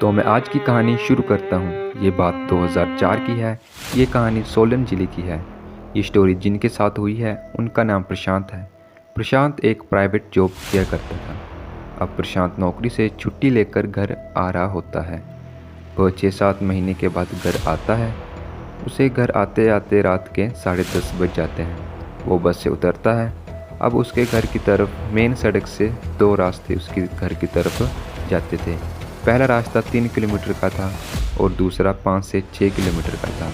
तो मैं आज की कहानी शुरू करता हूँ। ये बात 2004 की है। ये कहानी सोलन ज़िले की है। ये स्टोरी जिनके साथ हुई है उनका नाम प्रशांत है। प्रशांत एक प्राइवेट जॉब किया करता था। अब प्रशांत नौकरी से छुट्टी लेकर घर आ रहा होता है। वह 6-7 महीने के बाद घर आता है। उसे घर आते आते रात के 10:30 बज जाते हैं। वो बस से उतरता है। अब उसके घर की तरफ मेन सड़क से 2 रास्ते उसके घर की तरफ जाते थे। पहला रास्ता 3 किलोमीटर का था और दूसरा 5 से 6 किलोमीटर का था।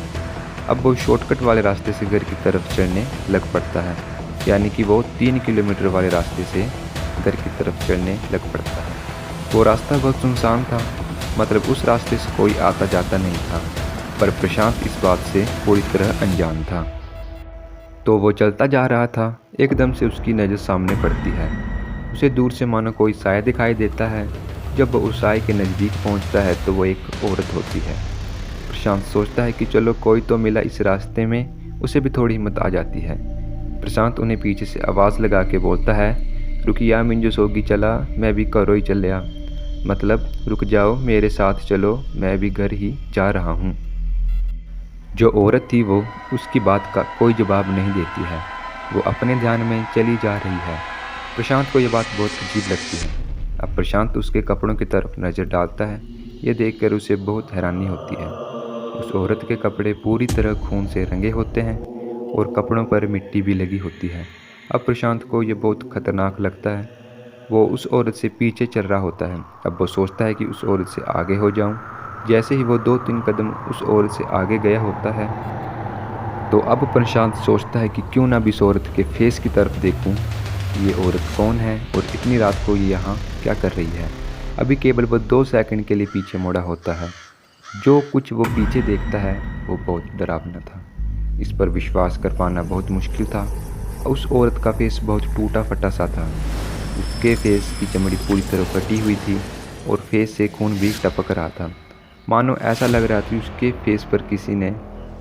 अब वो शॉर्टकट वाले रास्ते से घर की तरफ चढ़ने लग पड़ता है, यानी कि वो 3 किलोमीटर वाले रास्ते से घर की तरफ चढ़ने लग पड़ता है। वो रास्ता बहुत सुनसान था, मतलब उस रास्ते से कोई आता जाता नहीं था, पर प्रशांत इस बात से पूरी तरह अनजान था। तो वो चलता जा रहा था। एकदम से उसकी नज़र सामने पड़ती है। उसे दूर से मानो कोई साया दिखाई देता है। जब वो उस साए के नज़दीक पहुंचता है तो वो एक औरत होती है। प्रशांत सोचता है कि चलो कोई तो मिला इस रास्ते में, उसे भी थोड़ी हिम्मत आ जाती है। प्रशांत उन्हें पीछे से आवाज़ लगा के बोलता है, रुकिया मिंजो सोगी चला, मैं भी करो ही चलिया। मतलब रुक जाओ, मेरे साथ चलो, मैं भी घर ही जा रहा हूँ। जो औरत थी वो उसकी बात का कोई जवाब नहीं देती है। वो अपने ध्यान में चली जा रही है। प्रशांत को ये बात बहुत अजीब लगती है। अब प्रशांत उसके कपड़ों की तरफ नज़र डालता है। ये देखकर उसे बहुत हैरानी होती है। उस औरत के कपड़े पूरी तरह खून से रंगे होते हैं और कपड़ों पर मिट्टी भी लगी होती है। अब प्रशांत को ये बहुत खतरनाक लगता है। वो उस औरत से पीछे चल रहा होता है। अब वो सोचता है कि उस औरत से आगे हो जाऊं। जैसे ही वो 2-3 कदम उस औरत से आगे गया होता है, तो अब प्रशांत सोचता है कि क्यों ना भी इस औरत के फेस की तरफ देखूं। ये औरत कौन है और इतनी रात को ये यहाँ क्या कर रही है। अभी केवल वो 2 सेकंड के लिए पीछे मुड़ा होता है। जो कुछ वो पीछे देखता है वो बहुत डरावना था। इस पर विश्वास कर पाना बहुत मुश्किल था। उस औरत का फेस बहुत टूटा फटा सा था। उसके फेस की चमड़ी पूरी तरह फटी हुई थी और फेस से खून भी टपक रहा था। मानो ऐसा लग रहा था कि उसके फेस पर किसी ने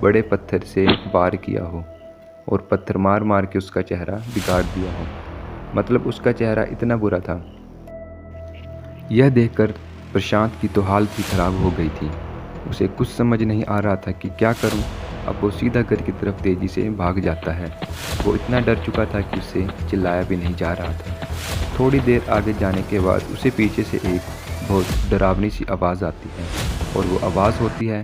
बड़े पत्थर से वार किया हो और पत्थर मार मार के उसका चेहरा बिगाड़ दिया हो। मतलब उसका चेहरा इतना बुरा था। यह देखकर प्रशांत की तो हालत ही खराब हो गई थी। उसे कुछ समझ नहीं आ रहा था कि क्या करूं। अब वो सीधा घर की तरफ तेजी से भाग जाता है। वो इतना डर चुका था कि उससे चिल्लाया भी नहीं जा रहा था। थोड़ी देर आगे जाने के बाद उसे पीछे से एक बहुत डरावनी सी आवाज़ आती है और वो आवाज़ होती है,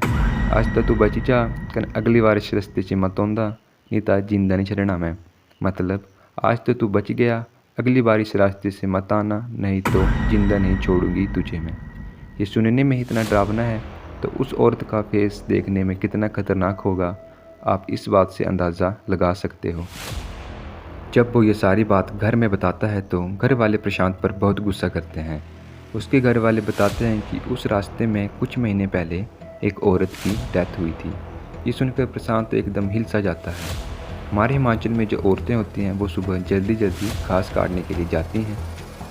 आज तो तू बची जा, कन अगली बार इस रास्ते से मत आंदा, नहीं तो जिंदा नहीं छड़ना मैं। मतलब आज तो तू बच गया, अगली बार इस रास्ते से मत आना, नहीं तो जिंदा नहीं छोड़ूंगी तुझे मैं। ये सुनने में ही इतना डरावना है, तो उस औरत का फेस देखने में कितना खतरनाक होगा, आप इस बात से अंदाज़ा लगा सकते हो। जब वो ये सारी बात घर में बताता है तो घर वाले प्रशांत पर बहुत गुस्सा करते हैं। उसके घर वाले बताते हैं कि उस रास्ते में कुछ महीने पहले एक औरत की डेथ हुई थी। ये सुनकर प्रशांत एकदम हिल सा जाता है। हमारे हिमाचल में जो औरतें होती हैं वो सुबह जल्दी जल्दी घास काटने के लिए जाती हैं।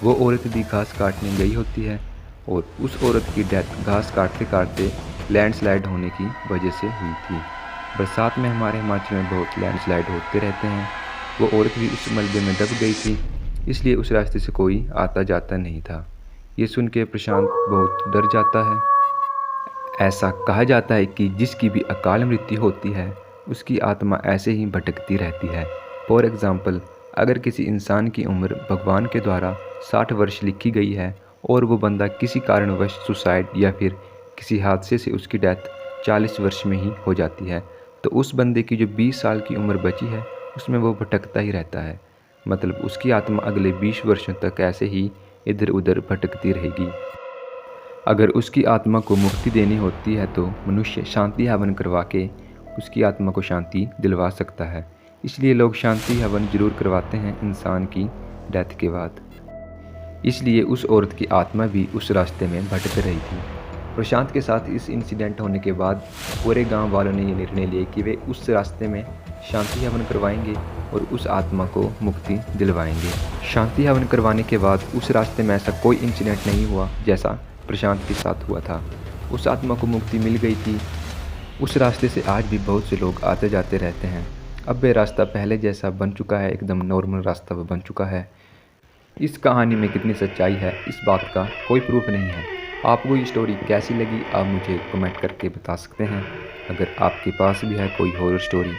वो औरत भी घास काटने गई होती है और उस औरत की डेथ घास काटते काटते लैंडस्लाइड होने की वजह से हुई थी। बरसात में हमारे हिमाचल में बहुत लैंडस्लाइड होते रहते हैं। वो औरत भी उस मलबे में दब गई थी, इसलिए उस रास्ते से कोई आता जाता नहीं था। ये सुन के प्रशांत बहुत डर जाता है। ऐसा कहा जाता है कि जिसकी भी अकाल मृत्यु होती है उसकी आत्मा ऐसे ही भटकती रहती है। फॉर एग्ज़ाम्पल, अगर किसी इंसान की उम्र भगवान के द्वारा 60 वर्ष लिखी गई है और वो बंदा किसी कारणवश सुसाइड या फिर किसी हादसे से उसकी डेथ 40 वर्ष में ही हो जाती है, तो उस बंदे की जो 20 साल की उम्र बची है उसमें वो भटकता ही रहता है। मतलब उसकी आत्मा अगले 20 वर्षों तक ऐसे ही इधर उधर भटकती रहेगी। अगर उसकी आत्मा को मुक्ति देनी होती है तो मनुष्य शांति हवन करवा के उसकी आत्मा को शांति दिलवा सकता है। इसलिए लोग शांति हवन जरूर करवाते हैं इंसान की डेथ के बाद। इसलिए उस औरत की आत्मा भी उस रास्ते में भटक रही थी। प्रशांत के साथ इस इंसिडेंट होने के बाद पूरे गांव वालों ने ये निर्णय लिया कि वे उस रास्ते में शांति हवन करवाएंगे और उस आत्मा को मुक्ति दिलवाएंगे। शांति हवन करवाने के बाद उस रास्ते में ऐसा कोई इंसिडेंट नहीं हुआ जैसा प्रशांत के साथ हुआ था। उस आत्मा को मुक्ति मिल गई थी। उस रास्ते से आज भी बहुत से लोग आते जाते रहते हैं। अब वह रास्ता पहले जैसा बन चुका है, एकदम नॉर्मल रास्ता बन चुका है। इस कहानी में कितनी सच्चाई है इस बात का कोई प्रूफ नहीं है, आपको ये स्टोरी कैसी लगी आप मुझे कमेंट करके बता सकते हैं। अगर आपके पास भी है कोई हॉरर स्टोरी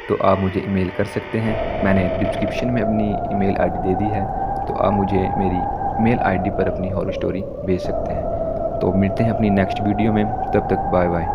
तो आप मुझे ईमेल कर सकते हैं। मैंने डिस्क्रिप्शन में अपनी ईमेल आईडी दे दी है, तो आप मुझे मेरी ईमेल आईडी पर अपनी हॉरर स्टोरी भेज सकते हैं। तो मिलते हैं अपनी नेक्स्ट वीडियो में, तब तक बाय बाय।